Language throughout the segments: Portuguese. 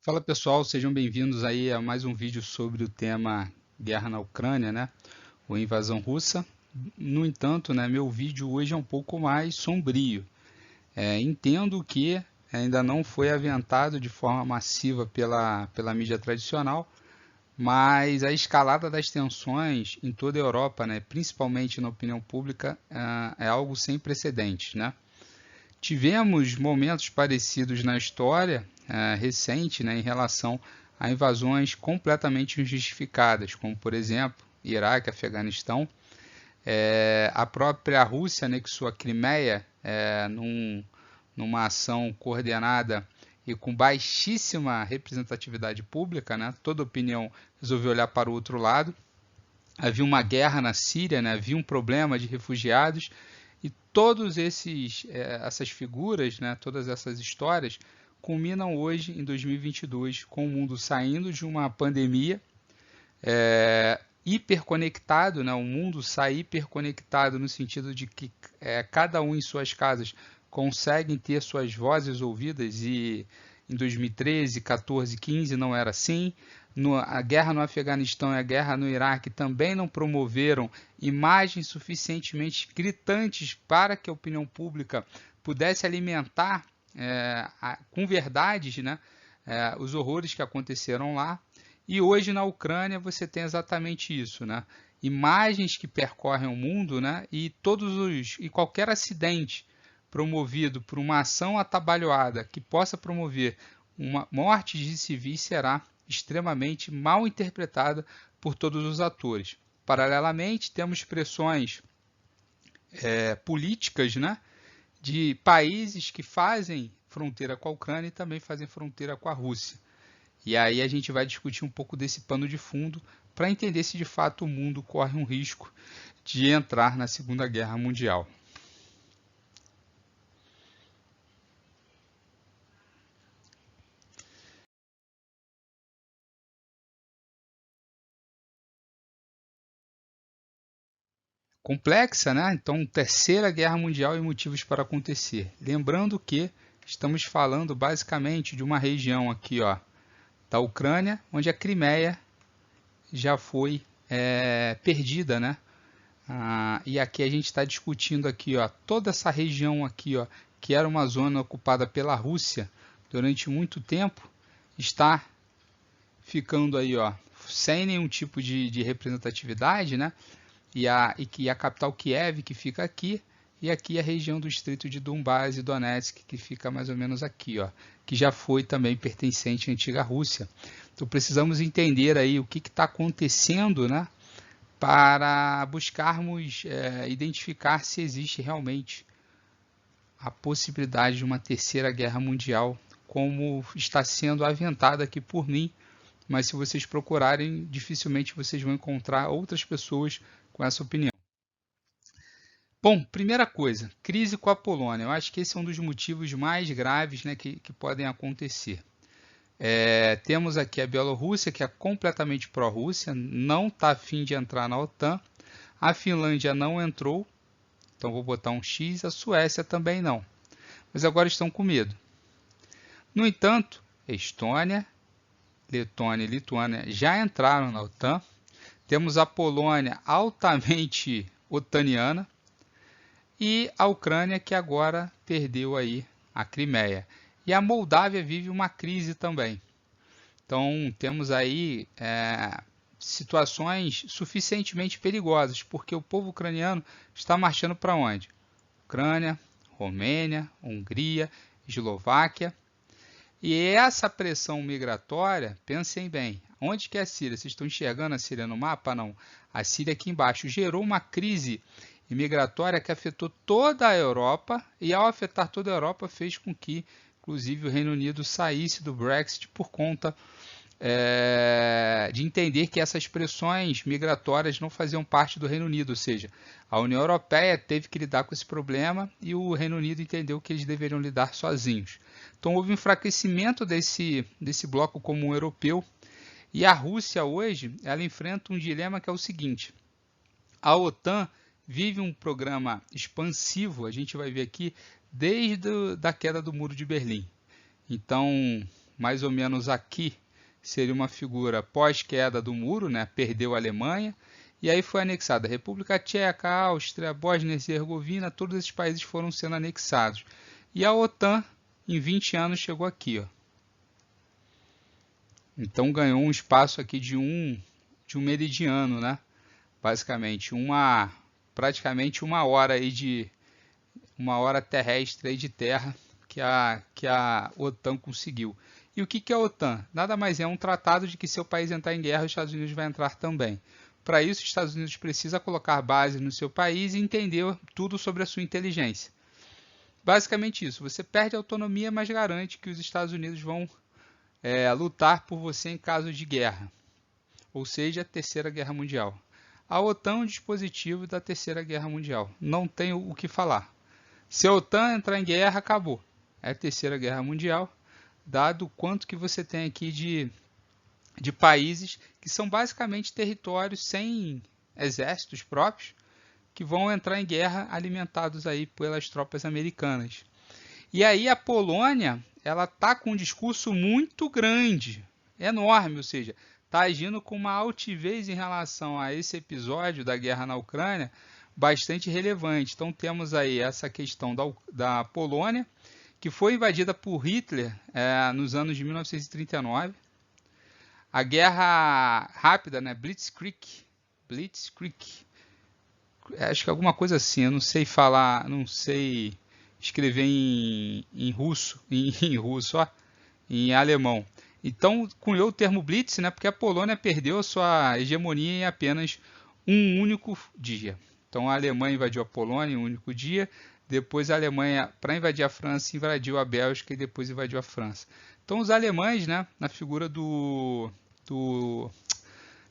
Fala pessoal, sejam bem-vindos aí a mais um vídeo sobre o tema guerra na Ucrânia, né? Ou invasão russa. No entanto, né, meu vídeo hoje é um pouco mais sombrio. Entendo que ainda não foi aventado de forma massiva pela mídia tradicional, mas a escalada das tensões em toda a Europa, né, principalmente na opinião pública, é algo sem precedentes, né? Tivemos momentos parecidos na história recente, né, em relação a invasões completamente injustificadas, como por exemplo Iraque, Afeganistão. A própria Rússia anexou a Crimeia numa ação coordenada e com baixíssima representatividade pública, né? Toda opinião resolveu olhar para o outro lado. Havia uma guerra na Síria, né? Havia um problema de refugiados e todas essas figuras, né? Todas essas histórias culminam hoje em 2022 com o mundo saindo de uma pandemia hiperconectado, né? O mundo sai hiperconectado no sentido de que cada um em suas casas conseguem ter suas vozes ouvidas e em 2013, 14, 15 não era assim. A guerra no Afeganistão e a guerra no Iraque também não promoveram imagens suficientemente gritantes para que a opinião pública pudesse alimentar com verdades, né, os horrores que aconteceram lá. E hoje na Ucrânia você tem exatamente isso, né? Imagens que percorrem o mundo, né? E qualquer acidente promovido por uma ação atabalhoada que possa promover uma morte de civis será extremamente mal interpretada por todos os atores. Paralelamente, temos pressões políticas, né, de países que fazem fronteira com a Ucrânia e também fazem fronteira com a Rússia. E aí a gente vai discutir um pouco desse pano de fundo para entender se de fato o mundo corre um risco de entrar na Segunda Guerra Mundial. Complexa, né? Então, Terceira Guerra Mundial e motivos para acontecer. Lembrando que estamos falando basicamente de uma região aqui, ó, da Ucrânia, onde a Crimeia já foi perdida, né? E aqui a gente está discutindo aqui, ó, toda essa região aqui, ó, que era uma zona ocupada pela Rússia durante muito tempo, está ficando aí, ó, sem nenhum tipo de representatividade, né? E a capital Kiev, que fica aqui, e aqui a região do distrito de Donbas e Donetsk, que fica mais ou menos aqui, ó, que já foi também pertencente à antiga Rússia. Então precisamos entender aí o que está acontecendo, né, para buscarmos identificar se existe realmente a possibilidade de uma terceira guerra mundial, como está sendo aventada aqui por mim, mas se vocês procurarem, dificilmente vocês vão encontrar outras pessoas com essa opinião. Bom, primeira coisa, crise com a Polônia. Eu acho que esse é um dos motivos mais graves, né, que podem acontecer. Temos aqui a Bielorrússia, que é completamente pró-Rússia, não está afim de entrar na OTAN. A Finlândia não entrou, então vou botar um X. A Suécia também não, mas agora estão com medo. No entanto, Estônia, Letônia e Lituânia já entraram na OTAN. Temos a Polônia altamente otaniana e a Ucrânia, que agora perdeu aí a Crimeia. E a Moldávia vive uma crise também. Então temos aí situações suficientemente perigosas, porque o povo ucraniano está marchando para onde? Ucrânia, Romênia, Hungria, Eslováquia. E essa pressão migratória, pensem bem, onde que é a Síria? Vocês estão enxergando a Síria no mapa? Não. A Síria aqui embaixo gerou uma crise migratória que afetou toda a Europa e ao afetar toda a Europa fez com que, inclusive, o Reino Unido saísse do Brexit por conta de entender que essas pressões migratórias não faziam parte do Reino Unido, ou seja, a União Europeia teve que lidar com esse problema e o Reino Unido entendeu que eles deveriam lidar sozinhos. Então houve um enfraquecimento desse bloco comum europeu e a Rússia hoje ela enfrenta um dilema que é o seguinte: a OTAN vive um programa expansivo, a gente vai ver aqui, desde a queda do Muro de Berlim. Então, mais ou menos aqui, seria uma figura pós-queda do muro, né? Perdeu a Alemanha, e aí foi anexada a República Tcheca, a Áustria, Bósnia e Herzegovina, todos esses países foram sendo anexados. E a OTAN, em 20 anos, chegou aqui, ó. Então ganhou um espaço aqui de um meridiano, né? Basicamente, praticamente uma hora aí uma hora terrestre aí de terra que a OTAN conseguiu. E o que é a OTAN? Nada mais é um tratado de que se o país entrar em guerra, os Estados Unidos vai entrar também. Para isso, os Estados Unidos precisa colocar bases no seu país e entender tudo sobre a sua inteligência. Basicamente isso. Você perde a autonomia, mas garante que os Estados Unidos vão lutar por você em caso de guerra. Ou seja, a Terceira Guerra Mundial. A OTAN é um dispositivo da Terceira Guerra Mundial. Não tem o que falar. Se a OTAN entrar em guerra, acabou. É a Terceira Guerra Mundial, dado o quanto que você tem aqui de países que são basicamente territórios sem exércitos próprios, que vão entrar em guerra alimentados aí pelas tropas americanas. E aí a Polônia, ela está com um discurso muito grande, enorme, ou seja, está agindo com uma altivez em relação a esse episódio da guerra na Ucrânia, bastante relevante. Então temos aí essa questão da Polônia, que foi invadida por Hitler nos anos de 1939. A guerra rápida, né? Blitzkrieg, acho que alguma coisa assim, eu não sei falar, não sei escrever em russo, em alemão. Então, cunhou o termo Blitz, né? Porque a Polônia perdeu a sua hegemonia em apenas um único dia. Então, a Alemanha invadiu a Polônia em um único dia. Depois, a Alemanha, para invadir a França, invadiu a Bélgica e depois invadiu a França. Então, os alemães, né? Na figura do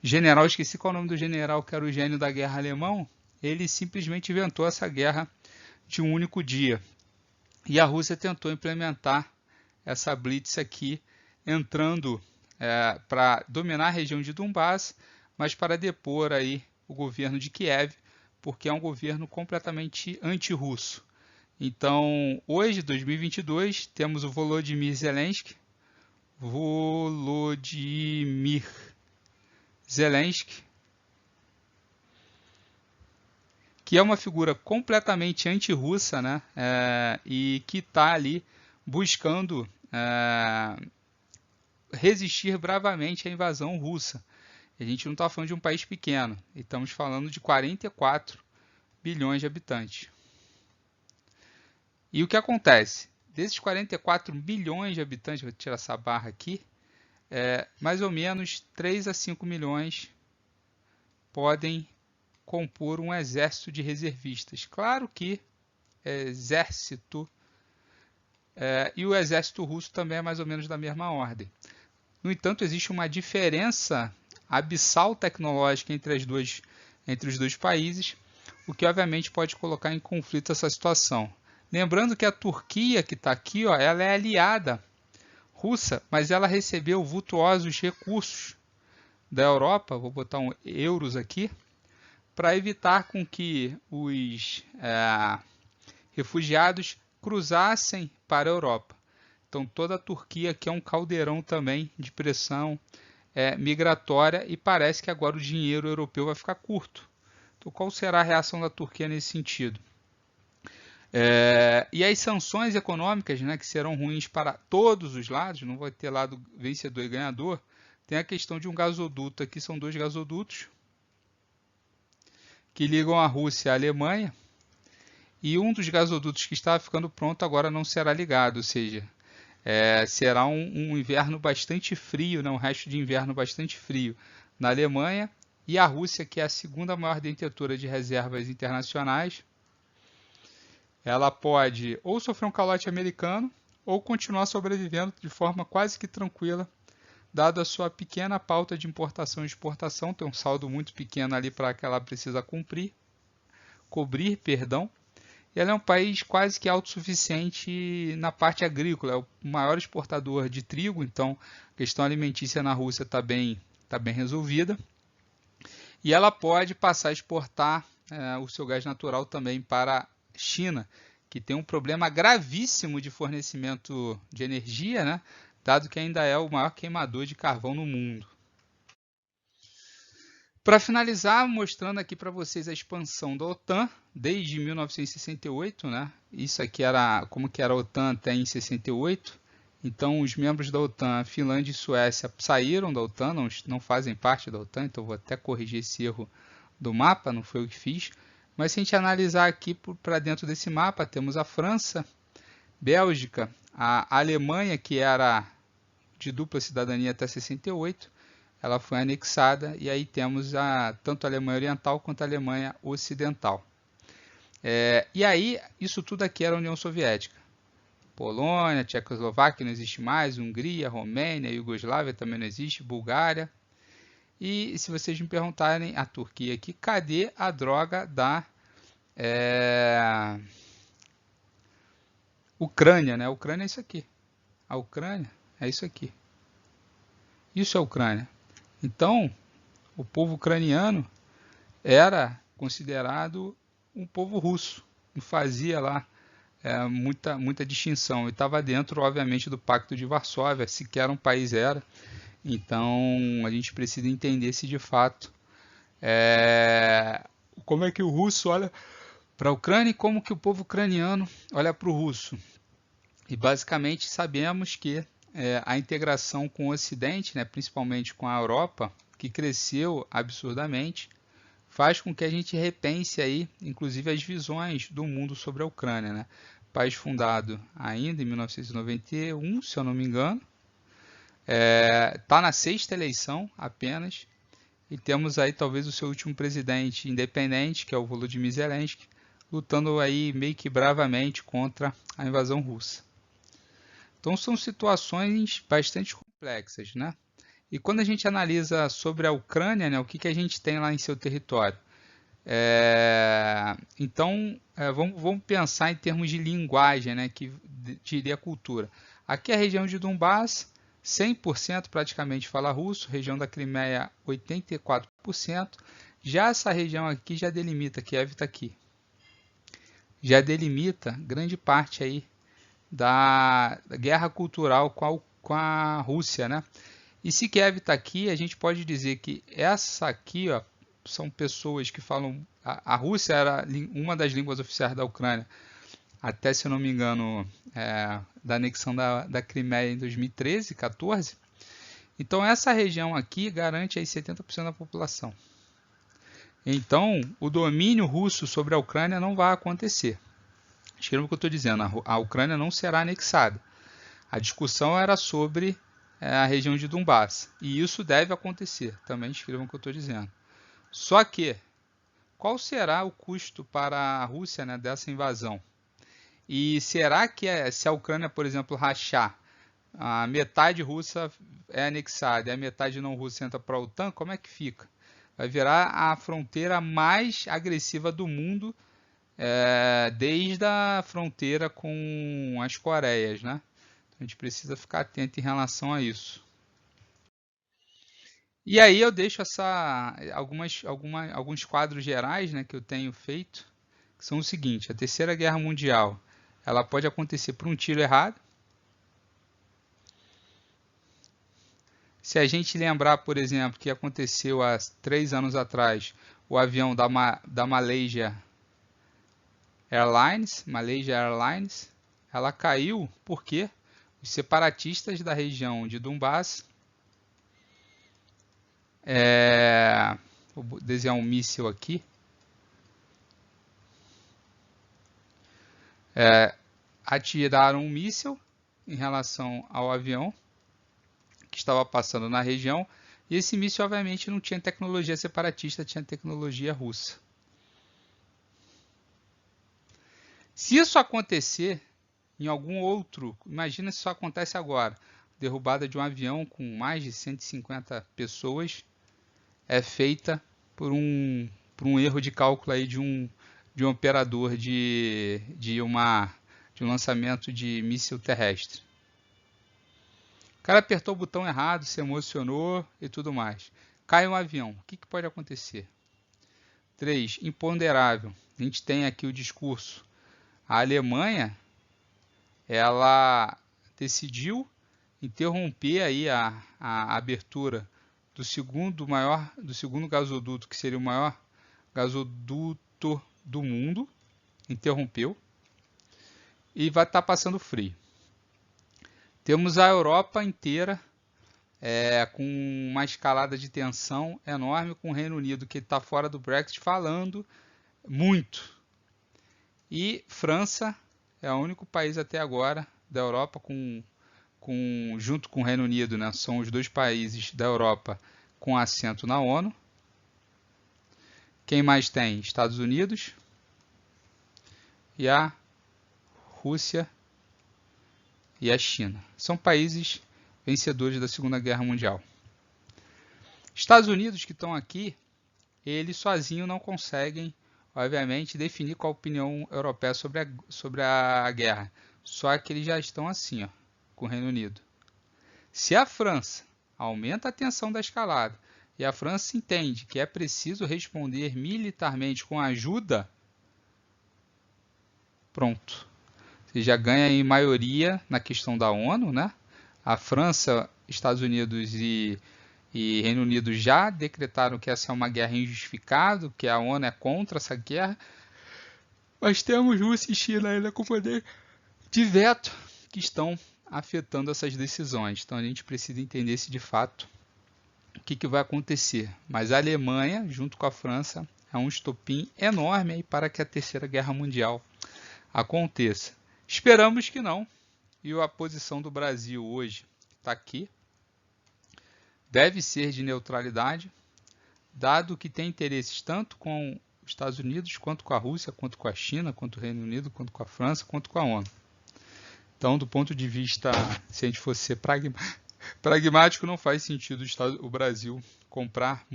general, esqueci qual é o nome do general, que era o gênio da guerra alemão, ele simplesmente inventou essa guerra de um único dia. E a Rússia tentou implementar essa Blitz aqui, entrando para dominar a região de Donbass, mas para depor aí o governo de Kiev, porque é um governo completamente anti-russo. Então, hoje, 2022, temos o Volodymyr Zelensky, que é uma figura completamente anti-russa, né? E que está ali buscando resistir bravamente à invasão russa. A gente não está falando de um país pequeno, estamos falando de 44 bilhões de habitantes. E o que acontece? Desses 44 bilhões de habitantes, vou tirar essa barra aqui, mais ou menos 3 a 5 milhões podem compor um exército de reservistas. Claro que exército e o exército russo também é mais ou menos da mesma ordem. No entanto, existe uma diferença abissal tecnológica entre os dois países, o que obviamente pode colocar em conflito essa situação. Lembrando que a Turquia, que está aqui, ó, ela é aliada russa, mas ela recebeu vultuosos recursos da Europa, vou botar euros aqui, para evitar com que os refugiados cruzassem para a Europa. Então toda a Turquia aqui é um caldeirão também de pressão migratória e parece que agora o dinheiro europeu vai ficar curto. Então qual será a reação da Turquia nesse sentido? E as sanções econômicas, né, que serão ruins para todos os lados, não vai ter lado vencedor e ganhador. Tem a questão de um gasoduto, aqui são 2 gasodutos que ligam a Rússia à Alemanha, e um dos gasodutos que estava ficando pronto agora não será ligado, ou seja, será um inverno bastante frio, né, um resto de inverno bastante frio na Alemanha, e a Rússia, que é a segunda maior detentora de reservas internacionais, ela pode ou sofrer um calote americano ou continuar sobrevivendo de forma quase que tranquila, dada a sua pequena pauta de importação e exportação, tem um saldo muito pequeno ali para que ela precisa cobrir, e ela é um país quase que autossuficiente na parte agrícola, é o maior exportador de trigo, então a questão alimentícia na Rússia está bem resolvida, e ela pode passar a exportar o seu gás natural também para China, que tem um problema gravíssimo de fornecimento de energia, né? dado que ainda é o maior queimador de carvão no mundo. Para finalizar, mostrando aqui para vocês a expansão da OTAN desde 1968, né? Isso aqui era como que era a OTAN até em 68. Então, os membros da OTAN, Finlândia e Suécia, saíram da OTAN, não fazem parte da OTAN, então vou até corrigir esse erro do mapa, não foi eu que fiz. Mas se a gente analisar aqui para dentro desse mapa, temos a França, Bélgica, a Alemanha, que era de dupla cidadania até 68, ela foi anexada, e aí temos tanto a Alemanha Oriental quanto a Alemanha Ocidental. E aí, isso tudo aqui era a União Soviética. Polônia, Tchecoslováquia não existe mais, Hungria, Romênia, Iugoslávia também não existe, Bulgária. E se vocês me perguntarem, a Turquia aqui, cadê a droga da Ucrânia, né? A Ucrânia é isso aqui. A Ucrânia é isso aqui. Isso é a Ucrânia. Então, o povo ucraniano era considerado um povo russo, e fazia lá muita distinção, e estava dentro, obviamente, do Pacto de Varsóvia, sequer um país era. Então, a gente precisa entender se de fato como é que o russo olha para a Ucrânia e como que o povo ucraniano olha para o russo. E basicamente sabemos que a integração com o Ocidente, né, principalmente com a Europa, que cresceu absurdamente, faz com que a gente repense aí, inclusive, as visões do mundo sobre a Ucrânia, né? País fundado ainda em 1991, se eu não me engano, está na 6ª eleição apenas, e temos aí talvez o seu último presidente independente, que é o Volodymyr Zelensky, lutando aí meio que bravamente contra a invasão russa. Então são situações bastante complexas, né? E quando a gente analisa sobre a Ucrânia, né, o que a gente tem lá em seu território? Então, vamos pensar em termos de linguagem, né, que diria cultura. Aqui é a região de Donbass, 100% praticamente fala russo, região da Crimeia 84%. Já essa região aqui já delimita, Kiev está aqui, já delimita grande parte aí da guerra cultural com a Rússia, né? E se Kiev está aqui, a gente pode dizer que essa aqui, ó, são pessoas que falam... A Rússia era uma das línguas oficiais da Ucrânia, até, se eu não me engano, da anexão da Crimeia em 2013, 14. Então, essa região aqui garante aí 70% da população. Então, o domínio russo sobre a Ucrânia não vai acontecer. Escreva o que eu estou dizendo, a Ucrânia não será anexada. A discussão era sobre a região de Donbass, e isso deve acontecer, também escrevam o que eu estou dizendo. Só que, qual será o custo para a Rússia, né, dessa invasão? E será que se a Ucrânia, por exemplo, rachar, a metade russa é anexada e a metade não russa entra para a OTAN, como é que fica? Vai virar a fronteira mais agressiva do mundo, desde a fronteira com as Coreias, né? A gente precisa ficar atento em relação a isso. E aí eu deixo alguns quadros gerais, né, que eu tenho feito, que são o seguinte: a Terceira Guerra Mundial, ela pode acontecer por um tiro errado. Se a gente lembrar, por exemplo, que aconteceu há 3 anos atrás, o avião da Malaysia Airlines, ela caiu porque os separatistas da região de Donbass, vou desenhar um míssil aqui, atiraram um míssil em relação ao avião que estava passando na região, e esse míssil obviamente não tinha tecnologia separatista, tinha tecnologia russa. Se isso acontecer em algum outro, imagina se isso acontece agora, derrubada de um avião com mais de 150 pessoas, é feita por um erro de cálculo aí de um operador de um lançamento de míssil terrestre. O cara apertou o botão errado, se emocionou e tudo mais. Cai um avião, o que pode acontecer? 3. Imponderável. A gente tem aqui o discurso. A Alemanha, ela decidiu interromper aí a abertura do segundo gasoduto, que seria o maior gasoduto do mundo, interrompeu, e vai estar passando frio. Temos a Europa inteira com uma escalada de tensão enorme, com o Reino Unido, que está fora do Brexit, falando muito. E França é o único país até agora da Europa, junto com o Reino Unido, né? São os dois países da Europa com assento na ONU. Quem mais tem? Estados Unidos e a Rússia e a China. São países vencedores da Segunda Guerra Mundial. Estados Unidos, que estão aqui, eles sozinhos não conseguem, obviamente, definir qual a opinião europeia sobre a guerra. Só que eles já estão assim, ó, com o Reino Unido. Se a França aumenta a tensão da escalada e a França entende que é preciso responder militarmente com ajuda, pronto. Você já ganha em maioria na questão da ONU, né? A França, Estados Unidos e Reino Unido já decretaram que essa é uma guerra injustificada, que a ONU é contra essa guerra. Mas temos Rússia e China ainda com poder de veto que estão afetando essas decisões. Então a gente precisa entender se de fato o que vai acontecer. Mas a Alemanha, junto com a França, é um estopim enorme aí para que a Terceira Guerra Mundial aconteça. Esperamos que não. E a posição do Brasil hoje está aqui. Deve ser de neutralidade, dado que tem interesses tanto com os Estados Unidos, quanto com a Rússia, quanto com a China, quanto com o Reino Unido, quanto com a França, quanto com a ONU. Então, do ponto de vista, se a gente fosse ser pragmático, não faz sentido o Brasil comprar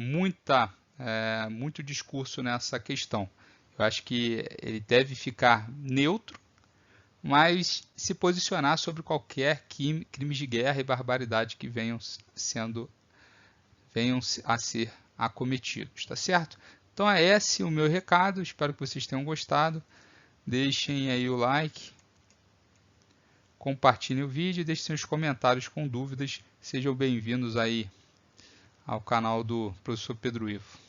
muito discurso nessa questão. Eu acho que ele deve ficar neutro, mas se posicionar sobre qualquer crimes de guerra e barbaridade que venham a ser acometidos, tá certo? Então é esse o meu recado, espero que vocês tenham gostado. Deixem aí o like, compartilhem o vídeo e deixem seus comentários com dúvidas. Sejam bem-vindos aí ao canal do Professor Pedro Ivo.